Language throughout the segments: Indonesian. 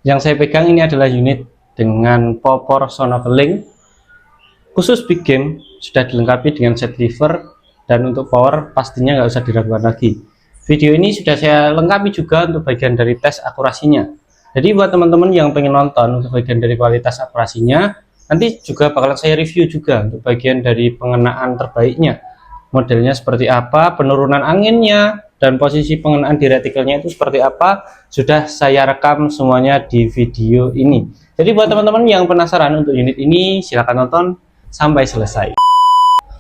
Yang saya pegang ini adalah unit dengan popor sonokeling khusus big game, sudah dilengkapi dengan set lever, dan untuk power pastinya nggak usah diragukan lagi. Video ini sudah saya lengkapi juga untuk bagian dari tes akurasinya. Jadi buat teman-teman yang pengen nonton untuk bagian dari kualitas akurasinya, nanti juga bakalan saya review juga untuk bagian dari pengenaan terbaiknya, modelnya seperti apa, penurunan anginnya, dan posisi pengenaan di retikelnya itu seperti apa, sudah saya rekam semuanya di video ini. Jadi buat teman-teman yang penasaran untuk unit ini, silahkan nonton sampai selesai.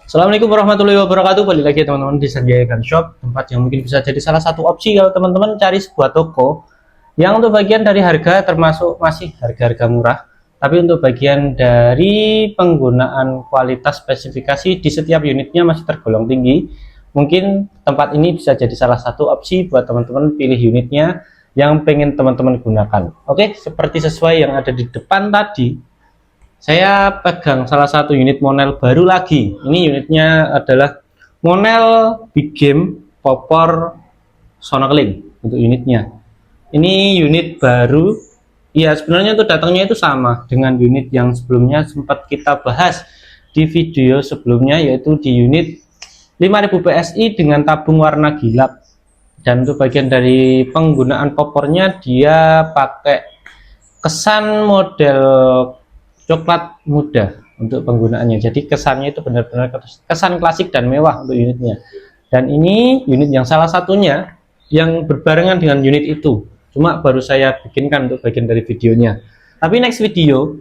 Assalamualaikum warahmatullahi wabarakatuh. Balik lagi teman-teman di Sanjaya Gun Shop, tempat yang mungkin bisa jadi salah satu opsi kalau teman-teman cari sebuah toko yang untuk bagian dari harga termasuk masih harga-harga murah, tapi untuk bagian dari penggunaan kualitas spesifikasi di setiap unitnya masih tergolong tinggi. Mungkin tempat ini bisa jadi salah satu opsi buat teman-teman pilih unitnya yang pengen teman-teman gunakan. Oke, seperti sesuai yang ada di depan tadi, saya pegang salah satu unit Monel baru lagi. Ini unitnya adalah Monel Big Game popor sonokeling untuk unitnya. Ini unit baru. Ya, sebenarnya untuk datangnya itu sama dengan unit yang sebelumnya sempat kita bahas di video sebelumnya, yaitu di unit 5000 PSI dengan tabung warna gilap. Dan untuk bagian dari penggunaan popornya, dia pakai kesan model coklat muda untuk penggunaannya. Jadi kesannya itu benar-benar kesan klasik dan mewah untuk unitnya. Dan ini unit yang salah satunya yang berbarengan dengan unit itu, cuma baru saya bikinkan untuk bagian dari videonya. Tapi next video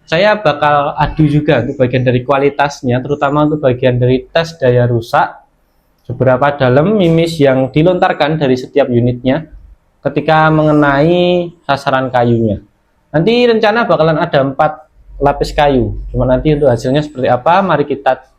saya bakal adu juga untuk bagian dari kualitasnya, terutama untuk bagian dari tes daya rusak, seberapa dalam mimis yang dilontarkan dari setiap unitnya ketika mengenai sasaran kayunya. Nanti rencana bakalan ada 4 lapis kayu, cuma nanti untuk hasilnya seperti apa mari kita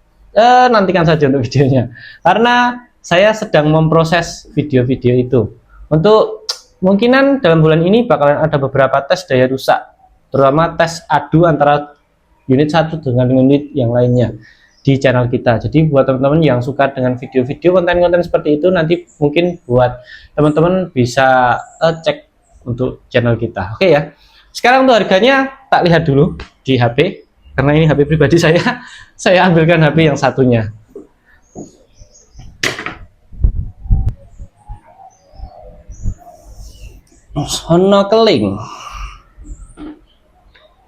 nantikan saja untuk videonya, karena saya sedang memproses video-video itu. Untuk kemungkinan dalam bulan ini bakalan ada beberapa tes daya rusak, terutama tes adu antara unit satu dengan unit yang lainnya di channel kita. Jadi buat teman-teman yang suka dengan video-video konten-konten seperti itu, nanti mungkin buat teman-teman bisa cek untuk channel kita. Oke ya. Sekarang untuk harganya tak lihat dulu di HP, karena ini HP pribadi saya. Saya ambilkan HP yang satunya. Sonokeling.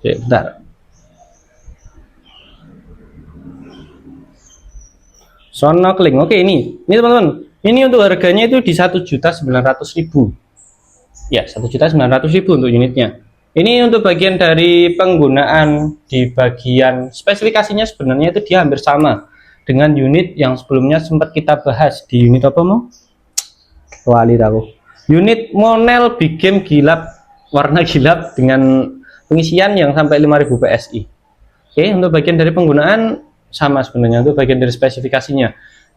Oke, bentar. Sonokeling. Oke, ini teman-teman. Ini untuk harganya itu di 1.900.000. Ya, 1.900.000 untuk unitnya. Ini untuk bagian dari penggunaan di bagian spesifikasinya, sebenarnya itu dia hampir sama dengan unit yang sebelumnya sempat kita bahas di unit apa mau? Wali tahu. Unit Monel Big Game gilap, warna gilap dengan pengisian yang sampai 5000 PSI. Oke, untuk bagian dari penggunaan sama sebenarnya untuk bagian dari spesifikasinya.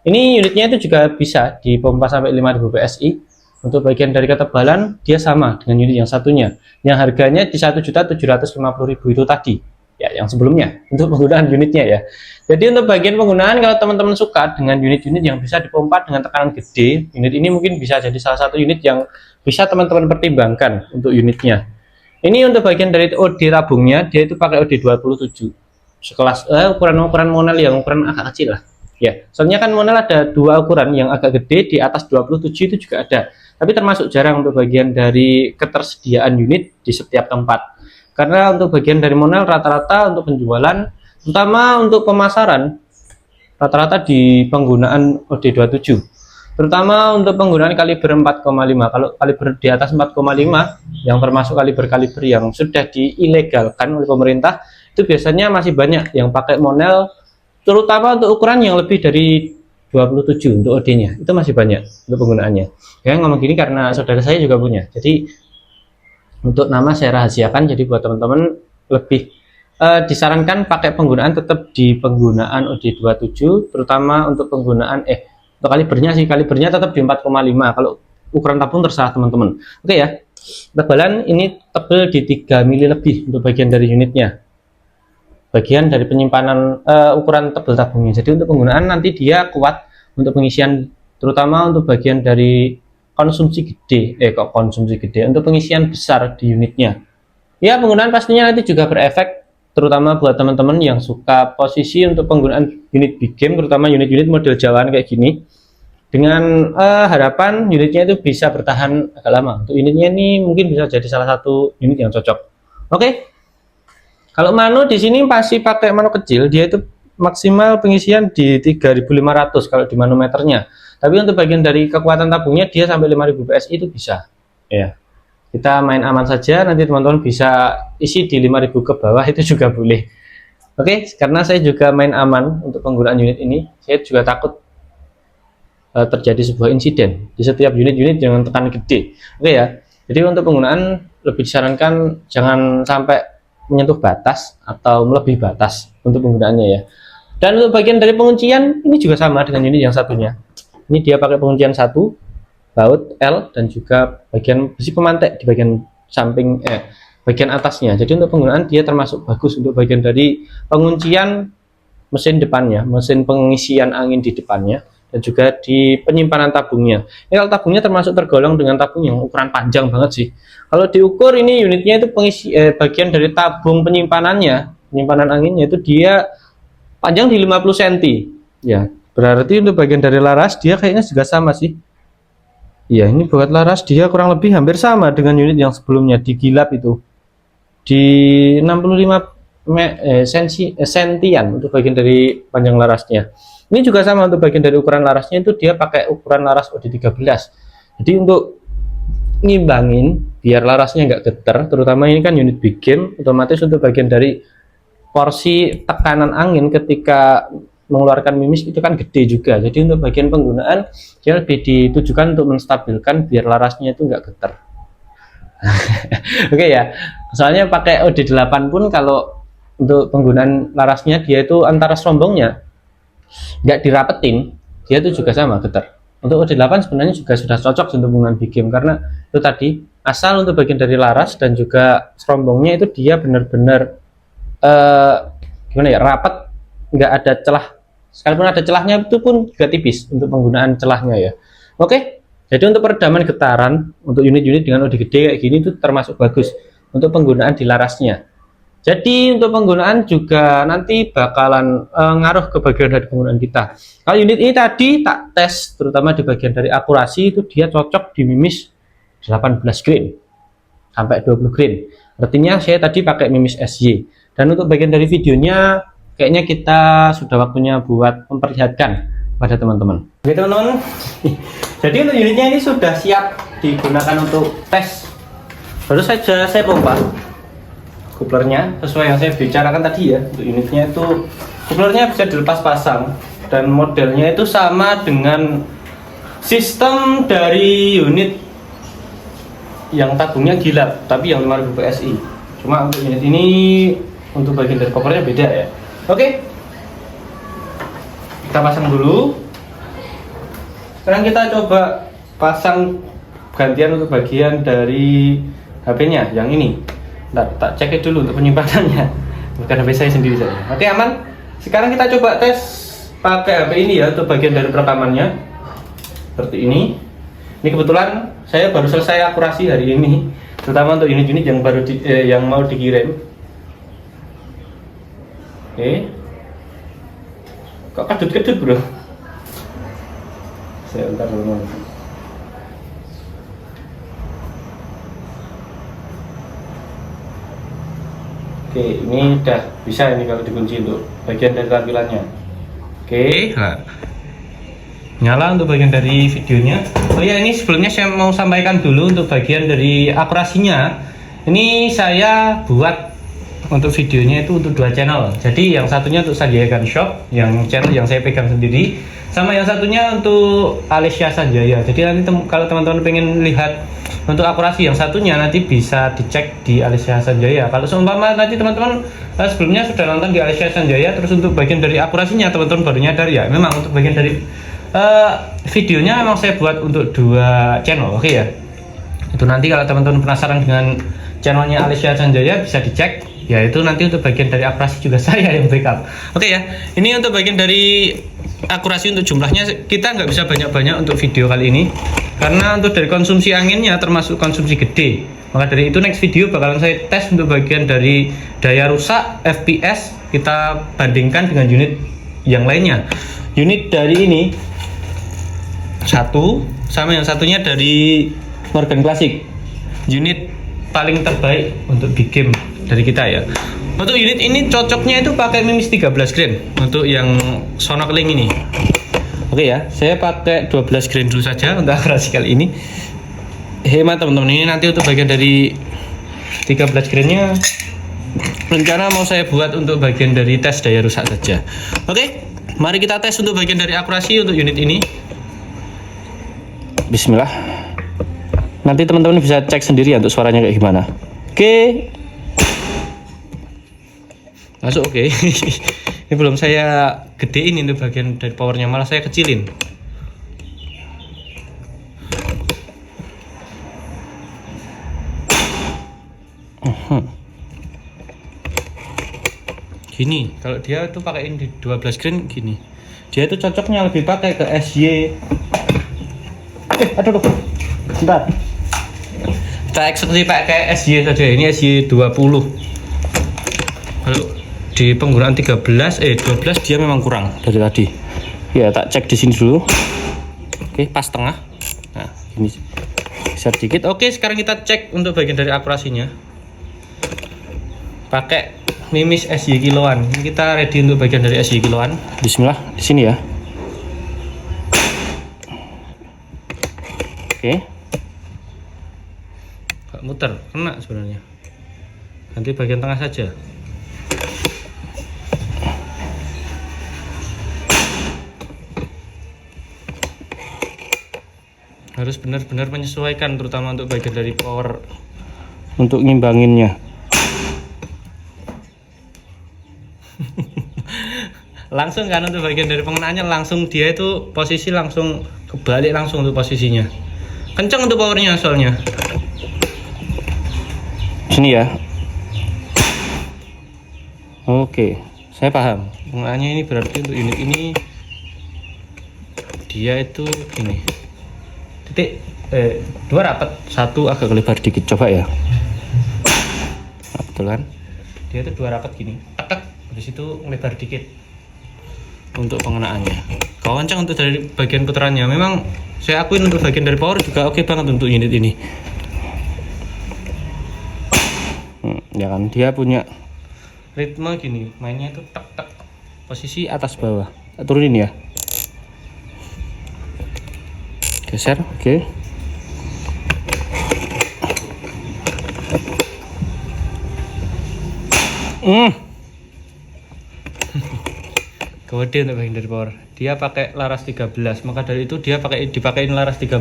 Ini unitnya itu juga bisa dipompa sampai 5000 PSI. Untuk bagian dari ketebalan dia sama dengan unit yang satunya, yang harganya di 1.750.000 itu tadi. Ya, yang sebelumnya untuk penggunaan unitnya ya. Jadi untuk bagian penggunaan, kalau teman-teman suka dengan unit-unit yang bisa dipompa dengan tekanan gede, unit ini mungkin bisa jadi salah satu unit yang bisa teman-teman pertimbangkan untuk unitnya. Ini untuk bagian dari OD tabungnya, dia itu pakai OD 27 sekelas ukuran Monel yang ukuran agak kecil lah ya. Soalnya kan Monel ada 2 ukuran, yang agak gede di atas 27 itu juga ada, tapi termasuk jarang untuk bagian dari ketersediaan unit di setiap tempat. Karena untuk bagian dari Monel rata-rata untuk penjualan, terutama untuk pemasaran, rata-rata di penggunaan OD27, terutama untuk penggunaan kaliber 4,5. Kalau kaliber di atas 4,5 yang termasuk kaliber-kaliber yang sudah diilegalkan oleh pemerintah, itu biasanya masih banyak yang pakai Monel, terutama untuk ukuran yang lebih dari 27 untuk OD-nya, itu masih banyak untuk penggunaannya. Ya, ngomong gini karena saudara saya juga punya. Jadi untuk nama saya rahasiakan, jadi buat teman-teman lebih disarankan pakai penggunaan tetap di penggunaan OD27, terutama untuk penggunaan untuk kalibernya sih, kalibernya tetap di 4,5. Kalau ukuran tabung terserah teman-teman. Oke ya. Tebalan ini tebal di 3 mili lebih untuk bagian dari unitnya. Bagian dari penyimpanan ukuran tebal tabungnya. Jadi untuk penggunaan nanti dia kuat untuk pengisian, terutama untuk bagian dari konsumsi gede, untuk pengisian besar di unitnya. Ya, penggunaan pastinya nanti juga berefek, terutama buat teman-teman yang suka posisi untuk penggunaan unit big game, terutama unit-unit model Jawaan kayak gini. Dengan harapan unitnya itu bisa bertahan agak lama. Untuk unitnya ini mungkin bisa jadi salah satu unit yang cocok. Oke. Kalau mano di sini pasti pakai mano kecil, dia itu maksimal pengisian di 3500 kalau di manometernya. Tapi untuk bagian dari kekuatan tabungnya dia sampai 5000 PSI itu bisa. Ya. Kita main aman saja, nanti teman-teman bisa isi di 5000 ke bawah itu juga boleh. Oke, karena saya juga main aman untuk penggunaan unit ini, saya juga takut terjadi sebuah insiden di setiap unit-unit dengan tekanan gede. Oke ya, jadi untuk penggunaan lebih disarankan jangan sampai menyentuh batas atau melebihi batas untuk penggunaannya ya. Dan untuk bagian dari penguncian ini juga sama dengan unit yang satunya. Ini dia pakai penguncian satu baut L dan juga bagian besi pemantek di bagian samping bagian atasnya. Jadi untuk penggunaan dia termasuk bagus untuk bagian dari penguncian mesin depannya, mesin pengisian angin di depannya, dan juga di penyimpanan tabungnya. Ini kalau tabungnya termasuk tergolong dengan tabung yang ukuran panjang banget sih. Kalau diukur ini unitnya itu bagian dari tabung penyimpanan anginnya itu dia panjang di 50 cm. Ya, berarti untuk bagian dari laras dia kayaknya juga sama sih. Ya, ini buat laras dia kurang lebih hampir sama dengan unit yang sebelumnya di Gilap itu. Di 65 sentian untuk bagian dari panjang larasnya. Ini juga sama untuk bagian dari ukuran larasnya itu dia pakai ukuran laras OD13. Jadi untuk ngimbangin biar larasnya nggak getar, terutama ini kan unit big game, otomatis untuk bagian dari porsi tekanan angin ketika mengeluarkan mimis itu kan gede juga. Jadi untuk bagian penggunaan dia lebih ditujukan untuk menstabilkan biar larasnya itu nggak getar. Oke ya, soalnya pakai OD8 pun kalau untuk penggunaan larasnya dia itu antara serombongnya nggak dirapetin, dia itu juga sama getar. Untuk OD8 sebenarnya juga sudah cocok untuk penggunaan big game karena itu tadi asal untuk bagian dari laras dan juga serombongnya itu dia benar-benar gimana ya, rapat, nggak ada celah. Sekalipun ada celahnya itu pun juga tipis untuk penggunaan celahnya ya. Oke, jadi untuk peredaman getaran untuk unit-unit dengan OD gede kayak gini itu termasuk bagus untuk penggunaan di larasnya. Jadi untuk penggunaan juga nanti bakalan ngaruh ke bagian dari penggunaan kita. Kalau unit ini tadi tak tes terutama di bagian dari akurasi itu dia cocok di mimis 18 grain sampai 20 grain. Artinya saya tadi pakai mimis SY. Dan untuk bagian dari videonya kayaknya kita sudah waktunya buat memperlihatkan pada teman-teman. Oke teman-teman, jadi untuk unitnya ini sudah siap digunakan untuk tes. Baru saja saya pompa kuplernya sesuai yang saya bicarakan tadi ya. Untuk unitnya itu kuplernya bisa dilepas pasang dan modelnya itu sama dengan sistem dari unit yang tabungnya Gilap tapi yang 5000 PSI. Cuma untuk unit ini untuk bagian dari kopernya beda ya. Oke, kita pasang dulu. Sekarang kita coba pasang gantian untuk bagian dari HP-nya yang ini. Ntar tak cek dulu untuk penyimpanannya, bukan HP saya sendiri saja. Oke, aman. Sekarang kita coba tes pakai HP ini ya untuk bagian dari perekamannya seperti ini. Ini kebetulan saya baru selesai akurasi hari ini, terutama untuk unit-unit yang baru yang mau dikirim. Oke, kok kadut-kadut bro? Saya bentar dulu. Oke, ini udah bisa ini kalau dikunci untuk bagian dari tampilannya. Oke, nah. Nyala untuk bagian dari videonya. Oh ya, ini sebelumnya saya mau sampaikan dulu untuk bagian dari akurasinya. Ini saya buat untuk videonya itu untuk 2 channel. Jadi yang satunya untuk Sanjaya Shop, yang channel yang saya pegang sendiri, sama yang satunya untuk Alessia Sanjaya. Jadi nanti kalau teman-teman pengen lihat untuk akurasi yang satunya nanti bisa dicek di Alessia Sanjaya. Kalau seumpama nanti teman-teman sebelumnya sudah nonton di Alessia Sanjaya, terus untuk bagian dari akurasinya teman-teman baru nyadar ya, memang untuk bagian dari videonya memang saya buat untuk 2 channel. Oke ya, itu nanti kalau teman-teman penasaran dengan channelnya Alessia Sanjaya bisa dicek ya, itu nanti untuk bagian dari akurasi juga saya yang backup. Oke ya, ini untuk bagian dari akurasi untuk jumlahnya kita nggak bisa banyak-banyak untuk video kali ini karena untuk dari konsumsi anginnya termasuk konsumsi gede. Maka dari itu next video bakalan saya tes untuk bagian dari daya rusak, FPS, kita bandingkan dengan unit yang lainnya. Unit dari ini satu sama yang satunya dari Morgan Classic. Unit paling terbaik untuk big game dari kita ya. Untuk unit ini cocoknya itu pakai Mimis 13 grain untuk yang Sonoc Link ini. Oke ya, saya pakai 12 grain dulu saja untuk akurasi kali ini. Hemat teman-teman, ini nanti untuk bagian dari 13 grainnya rencana mau saya buat untuk bagian dari tes daya rusak saja. Oke, mari kita tes untuk bagian dari akurasi untuk unit ini. Bismillah. Nanti teman-teman bisa cek sendiri ya untuk suaranya kayak gimana. Oke. Masuk oke. Ini belum saya gedein untuk bagian dari powernya, malah saya kecilin. Gini, kalau dia tuh pakaiin di 12 grain gini. Dia itu cocoknya lebih pakai ke SY. Aduh. Bentar. Kita eksekusi pakai SY saja. Ini SY 20. Kalau di penggunaan 12 dia memang kurang dari tadi. Ya, tak cek di sini dulu. Oke, pas tengah. Nah, ini geser dikit. Oke, sekarang kita cek untuk bagian dari akurasinya. Pakai Mimis SY kiloan. Ini kita ready untuk bagian dari SY kiloan. Bismillah, di sini ya. Oke. Gak muter, kena sebenarnya. Nanti bagian tengah saja. Harus benar-benar menyesuaikan, terutama untuk bagian dari power untuk ngimbanginnya. Langsung kan untuk bagian dari pengenaannya, langsung dia itu posisi langsung kebalik langsung untuk posisinya. Kencang untuk powernya soalnya. Sini ya. Oke, saya paham. Pengenaannya ini berarti untuk unit ini dia itu gini. Titik dua rapat, satu agak lebar dikit, coba ya. Nah, betul kan? Dia itu dua rapat gini, tetek, habis itu lebar dikit untuk pengenaannya. Kalau kencang untuk dari bagian putarannya, memang saya akuin untuk bagian dari power juga oke banget untuk unit ini. Ya kan, dia punya ritme gini, mainnya itu tek tek, posisi atas bawah. Turunin ya. Geser, oke. Gede untuk bagian dari power. Dia pakai laras 13, maka dari itu dia dipakein laras 13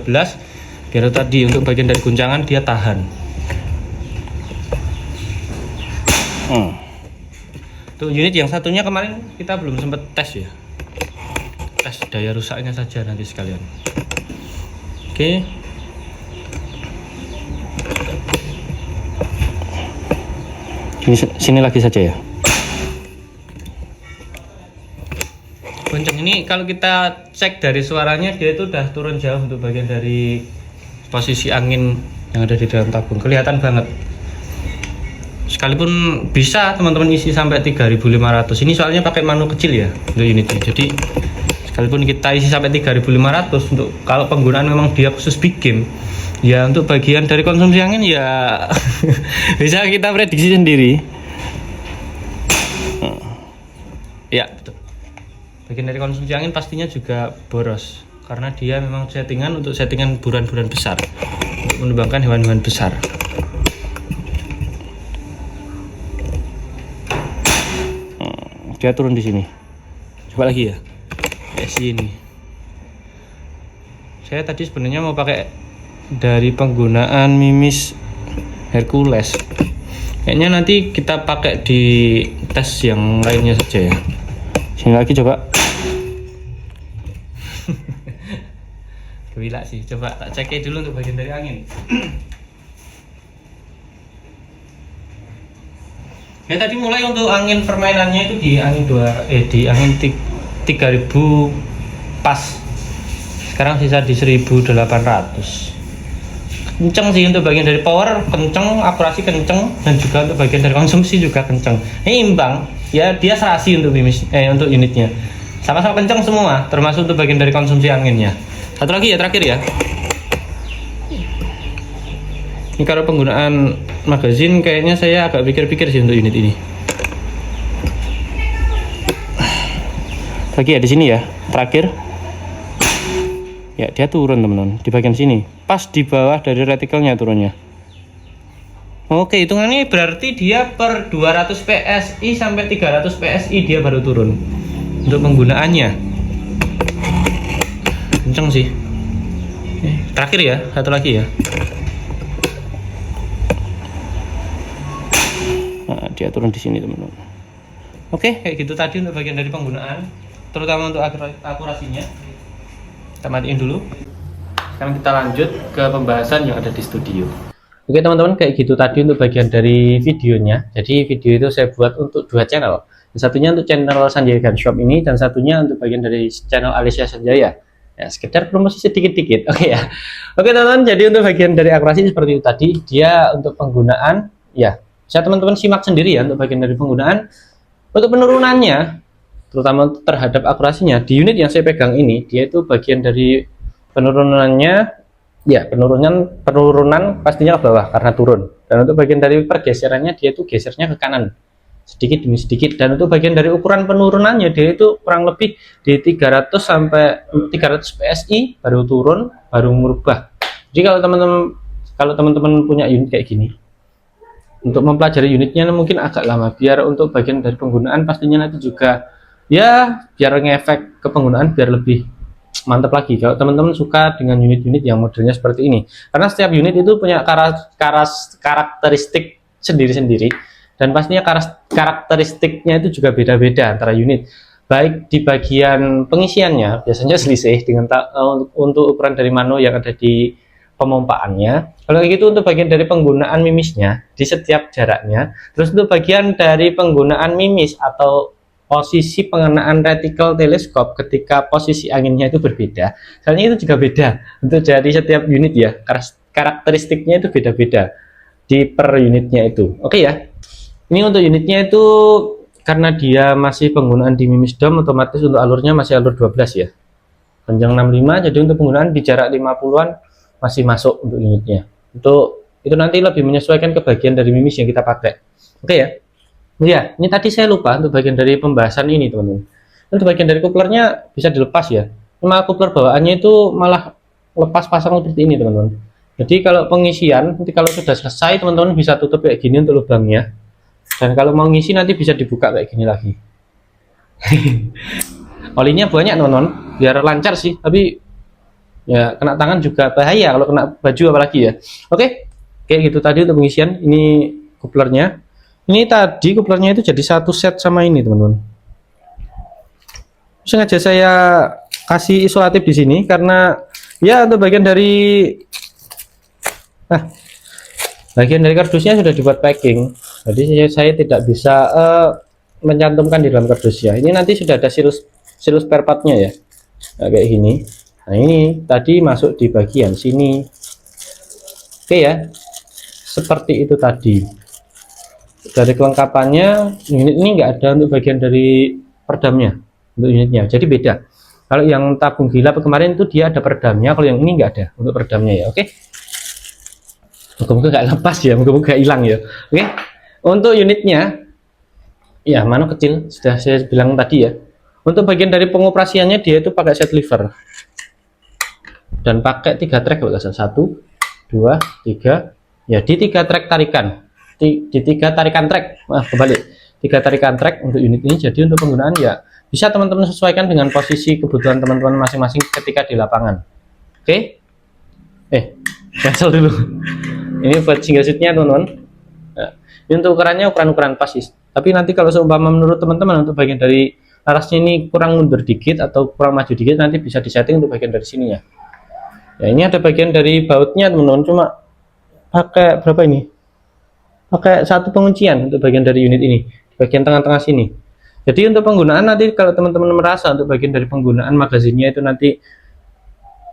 biar tadi untuk bagian dari guncangan dia tahan. Untuk unit yang satunya kemarin kita belum sempat tes ya. Tes daya rusaknya saja nanti sekalian. Oke. Sini lagi saja ya. Kenceng ini kalau kita cek dari suaranya dia itu udah turun jauh untuk bagian dari posisi angin yang ada di dalam tabung, kelihatan banget. Sekalipun bisa teman-teman isi sampai 3500, ini soalnya pakai manu kecil ya untuk unitnya. Jadi sekalipun kita isi sampai 3500 untuk kalau penggunaan memang dia khusus big game, ya untuk bagian dari konsumsi angin ya bisa kita prediksi sendiri. Ya betul. Bagian dari konsumsi angin pastinya juga boros karena dia memang untuk settingan buruan-buruan besar untuk menumbangkan hewan-hewan besar. Dia turun di sini. Coba lagi ya. Kayak sini. Saya tadi sebenarnya mau pakai dari penggunaan Mimis Hercules. Kayaknya nanti kita pakai di tes yang lainnya saja ya. Sini lagi coba. Gila sih, coba tak cek dulu untuk bagian dari angin. Ya tadi mulai untuk angin permainannya itu di angin di angin 3000 pas. Sekarang sisa di 1800. kenceng sih, untuk bagian dari power kenceng, akurasi kenceng, dan juga untuk bagian dari konsumsi juga kenceng. Ini imbang ya, dia serasi untuk untuk unitnya sama-sama kenceng semua, termasuk untuk bagian dari konsumsi anginnya. Satu lagi ya, terakhir ya, ini kalau penggunaan magazin kayaknya saya agak pikir-pikir sih untuk unit ini. Lagi ya di sini ya, terakhir ya, dia turun teman-teman di bagian sini, pas di bawah dari retikelnya turunnya. Oke, hitungannya berarti dia per 200 PSI sampai 300 PSI dia baru turun untuk penggunaannya. Kenceng sih. Terakhir ya, satu lagi ya. Nah, dia turun di sini teman-teman. Oke, kayak gitu tadi untuk bagian dari penggunaan, terutama untuk akurasinya. Kita matiin dulu. Sekarang kita lanjut ke pembahasan yang ada di studio. Oke teman-teman, kayak gitu tadi untuk bagian dari videonya. Jadi video itu saya buat untuk dua channel. Yang satunya untuk channel Sanjaya Gun Shop ini, dan satunya untuk bagian dari channel Alicia Sanjaya. Ya, sekedar promosi sedikit-dikit. Oke ya. Oke teman-teman, jadi untuk bagian dari akurasi seperti itu tadi. Dia untuk penggunaan, ya bisa teman-teman simak sendiri ya untuk bagian dari penggunaan. Untuk penurunannya, terutama terhadap akurasinya, di unit yang saya pegang ini, dia itu bagian dari penurunannya, ya penurunan pastinya ke bawah karena turun. Dan untuk bagian dari pergeserannya, dia itu gesernya ke kanan sedikit demi sedikit. Dan untuk bagian dari ukuran penurunannya, dia itu kurang lebih di 300 sampai 300 PSI baru turun, baru merubah. Jadi kalau teman-teman punya unit kayak gini, untuk mempelajari unitnya mungkin agak lama. Biar untuk bagian dari penggunaan pastinya nanti juga ya, biar ngefek ke penggunaan biar lebih mantap lagi kalau teman-teman suka dengan unit-unit yang modelnya seperti ini, karena setiap unit itu punya karakteristik sendiri-sendiri, dan pastinya karakteristiknya itu juga beda-beda antara unit, baik di bagian pengisiannya biasanya selisih dengan untuk ukuran dari mano yang ada di pemompaannya. Kalau gitu untuk bagian dari penggunaan mimisnya di setiap jaraknya, terus untuk bagian dari penggunaan mimis atau posisi pengenaan retikel teleskop ketika posisi anginnya itu berbeda, soalnya itu juga beda untuk dari setiap unit ya, karakteristiknya itu beda-beda di per unitnya itu. Oke ya, ini untuk unitnya itu karena dia masih penggunaan di mimis dom, otomatis untuk alurnya masih alur 12 ya, panjang 65, jadi untuk penggunaan di jarak 50-an masih masuk untuk unitnya. Untuk itu nanti lebih menyesuaikan ke bagian dari mimis yang kita pakai. Oke ya. Ya, ini tadi saya lupa untuk bagian dari pembahasan ini teman-teman. Untuk bagian dari kuplernya bisa dilepas ya. Malah kupler bawaannya itu malah lepas pasang seperti ini teman-teman. Jadi kalau pengisian, nanti kalau sudah selesai teman-teman bisa tutup kayak gini untuk lubangnya. Dan kalau mau ngisi nanti bisa dibuka kayak gini lagi. Olinya banyak teman-teman, biar lancar sih. Tapi ya kena tangan juga bahaya kalau kena baju apalagi ya. Oke, kayak gitu tadi untuk pengisian. Ini kuplernya. Ini tadi kuplernya itu jadi satu set sama ini teman-teman. Sengaja saya kasih isolatif di sini karena ya untuk bagian dari kardusnya sudah dibuat packing. Jadi saya tidak bisa mencantumkan di dalam kardusnya. Ini nanti sudah ada silus spare partnya ya. Nah, kayak gini. Nah ini tadi masuk di bagian sini. Oke ya, seperti itu tadi. Dari kelengkapannya, unit ini nggak ada untuk bagian dari perdamnya untuk unitnya, jadi beda. Kalau yang tabung gila kemarin itu dia ada perdamnya, kalau yang ini nggak ada untuk perdamnya ya. Oke, moga-moga nggak lepas ya, moga-moga hilang ya. Oke, untuk unitnya ya mano kecil sudah saya bilang tadi ya. Untuk bagian dari pengoperasiannya dia itu pakai set lever dan pakai 3 track, kalau 1, 2, 3 ya, di 3 track tarikan. Di 3 tarikan track, kebalik, 3 tarikan track untuk unit ini. Jadi untuk penggunaan ya bisa teman-teman sesuaikan dengan posisi kebutuhan teman-teman masing-masing ketika di lapangan. Oke, cancel dulu. Ini buat single seatnya teman-teman. Nah, ini untuk ukurannya ukuran pas sih. Tapi nanti kalau seumpama menurut teman-teman untuk bagian dari larasnya ini kurang mundur dikit atau kurang maju dikit, nanti bisa disetting untuk bagian dari sininya. Ya ini ada bagian dari bautnya teman-teman, cuma pakai berapa ini? Pakai 1 penguncian untuk bagian dari unit ini, bagian tengah-tengah sini. Jadi untuk penggunaan nanti kalau teman-teman merasa untuk bagian dari penggunaan magazinnya itu nanti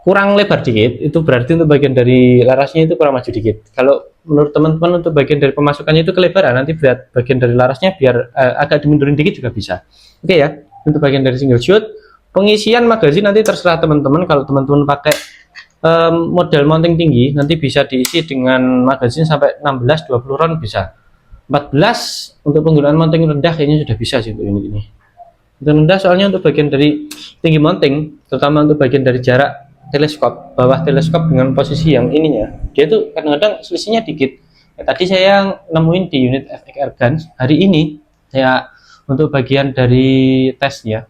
kurang lebar dikit, itu berarti untuk bagian dari larasnya itu kurang maju dikit. Kalau menurut teman-teman untuk bagian dari pemasukannya itu kelebaran, nanti berat bagian dari larasnya biar agak dimundurin dikit juga bisa. Oke ya, untuk bagian dari single shoot, pengisian magazin nanti terserah teman-teman. Kalau teman-teman pakai model mounting tinggi, nanti bisa diisi dengan magazin sampai 16-20 round bisa. 14 untuk penggunaan mounting rendah kayaknya sudah bisa sih untuk unit ini. Untuk rendah soalnya untuk bagian dari tinggi mounting, terutama untuk bagian dari jarak teleskop, bawah teleskop dengan posisi yang ininya, dia tuh kadang-kadang selisihnya dikit. Tadi saya nemuin di unit FXR Guns hari ini, saya untuk bagian dari tesnya,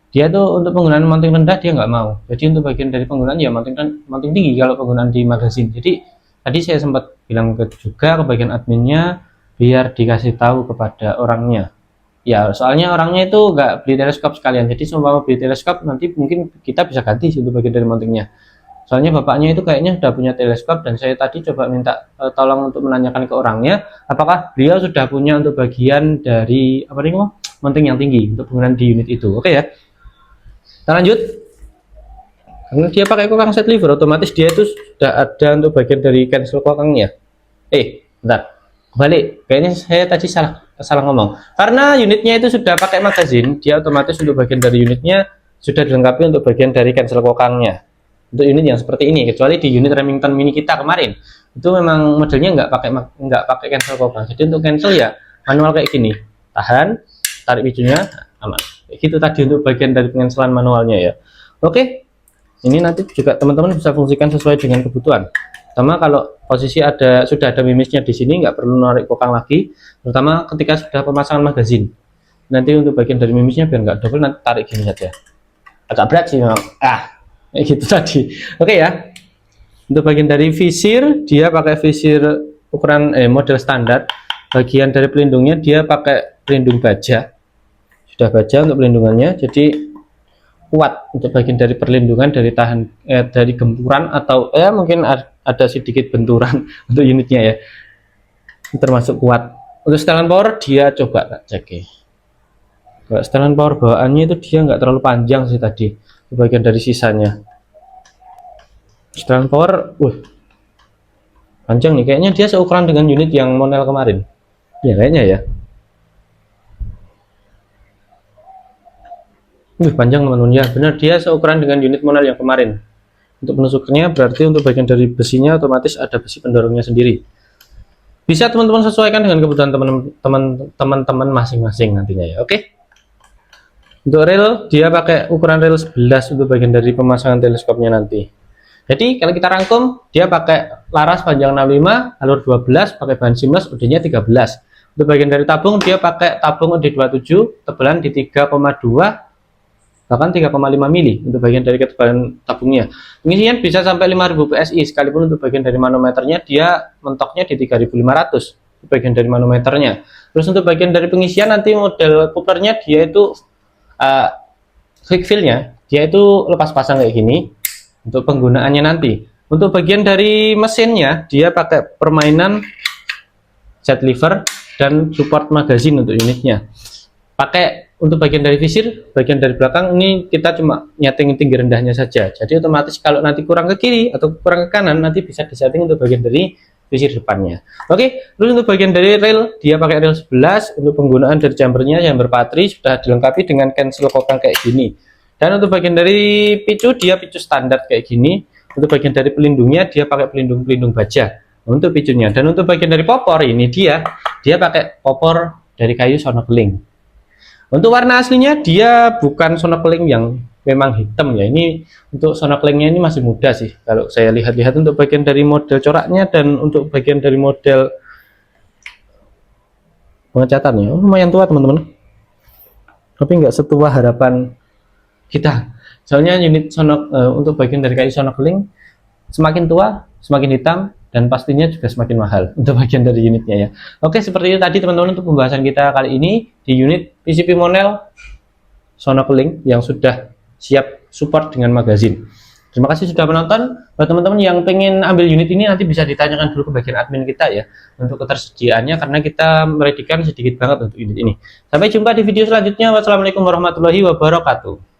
dia tuh untuk penggunaan mounting rendah dia nggak mau. Jadi untuk bagian dari penggunaan ya mounting tinggi kalau penggunaan di magazin. Jadi tadi saya sempat bilang juga ke bagian adminnya biar dikasih tahu kepada orangnya. Ya soalnya orangnya itu nggak beli teleskop sekalian, jadi semua beli teleskop nanti mungkin kita bisa ganti untuk bagian dari mountingnya. Soalnya bapaknya itu kayaknya sudah punya teleskop dan saya tadi coba minta tolong untuk menanyakan ke orangnya apakah beliau sudah punya untuk bagian dari apa nih mounting yang tinggi untuk penggunaan di unit itu. Oke ya, kita lanjut. Karena dia pakai kokang set lever, otomatis dia itu sudah ada untuk bagian dari cancel kokangnya. Bentar, balik, kayaknya saya tadi salah ngomong. Karena unitnya itu sudah pakai magazin, dia otomatis untuk bagian dari unitnya sudah dilengkapi untuk bagian dari cancel kokangnya. Untuk unit yang seperti ini, kecuali di unit Remington Mini kita kemarin, itu memang modelnya nggak pakai cancel kokang. Jadi untuk cancel ya manual kayak gini, tahan, tarik picunya, aman. Kayak gitu tadi untuk bagian dari pencancelan manualnya ya. Oke, ini nanti juga teman-teman bisa fungsikan sesuai dengan kebutuhan. Pertama kalau posisi sudah ada mimisnya di sini, nggak perlu narik kokang lagi, terutama ketika sudah pemasangan magazin. Nanti untuk bagian dari mimisnya biar nggak double, nanti tarik gini saja. Agak berat sih memang. Kayak gitu tadi. Oke ya. Untuk bagian dari visir, dia pakai visir ukuran model standar. Bagian dari pelindungnya dia pakai pelindung baja. Sudah baja untuk pelindungannya, jadi kuat untuk bagian dari perlindungan dari dari gempuran atau mungkin ada sedikit benturan untuk unitnya ya, termasuk kuat. Untuk setelan power dia coba cek ya. Kalau setelan power bawaannya itu dia nggak terlalu panjang sih tadi, bagian dari sisanya. Setelan power, panjang nih, kayaknya dia seukuran dengan unit yang model kemarin. Ya kayaknya ya. Panjang teman-teman ya, benar dia seukuran dengan unit model yang kemarin. Untuk penusuknya berarti untuk bagian dari besinya otomatis ada besi pendorongnya sendiri. Bisa teman-teman sesuaikan dengan kebutuhan teman-teman masing-masing nantinya ya. Oke. Untuk reel dia pakai ukuran reel 11 untuk bagian dari pemasangan teleskopnya nanti. Jadi kalau kita rangkum dia pakai laras panjang 65, alur 12, pakai bahan seamless, UD-nya 13. Untuk bagian dari tabung dia pakai tabung UD 27, tebalan di 3,2 bahkan 3,5 mili untuk bagian dari ketebalan tabungnya. Pengisian bisa sampai 5000 PSI, sekalipun untuk bagian dari manometernya dia mentoknya di 3500 bagian dari manometernya. Terus untuk bagian dari pengisian nanti model couplernya dia itu quick fill-nya dia itu lepas pasang kayak gini untuk penggunaannya nanti. Untuk bagian dari mesinnya dia pakai permainan set lever dan support magazine untuk unitnya. Pakai untuk bagian dari visir, bagian dari belakang ini kita cuma nyeting tinggi rendahnya saja. Jadi otomatis kalau nanti kurang ke kiri atau kurang ke kanan nanti bisa disetting untuk bagian dari visir depannya. Oke, terus untuk bagian dari reel dia pakai reel 11. Untuk penggunaan dari chambernya, chamber patri sudah dilengkapi dengan cancel kokang kayak gini. Dan untuk bagian dari picu dia picu standar kayak gini. Untuk bagian dari pelindungnya dia pakai pelindung baja untuk picunya. Dan untuk bagian dari popor ini dia pakai popor dari kayu sonokeling. Untuk warna aslinya dia bukan sonokeling yang memang hitam ya. Ini untuk sonokelingnya ini masih muda sih kalau saya lihat-lihat. Untuk bagian dari model coraknya dan untuk bagian dari model pengecatannya lumayan tua teman-teman, tapi nggak setua harapan kita. Soalnya unit untuk bagian dari kayu sonokeling semakin tua semakin hitam dan pastinya juga semakin mahal untuk bagian dari unitnya ya. Oke, seperti itu tadi teman-teman untuk pembahasan kita kali ini di unit PCP Monel sonokeling yang sudah siap support dengan magazin. Terima kasih sudah menonton. Buat teman-teman yang pengen ambil unit ini nanti bisa ditanyakan dulu ke bagian admin kita ya untuk ketersediaannya, karena kita meredikan sedikit banget untuk unit ini. Sampai jumpa di video selanjutnya. Wassalamualaikum warahmatullahi wabarakatuh.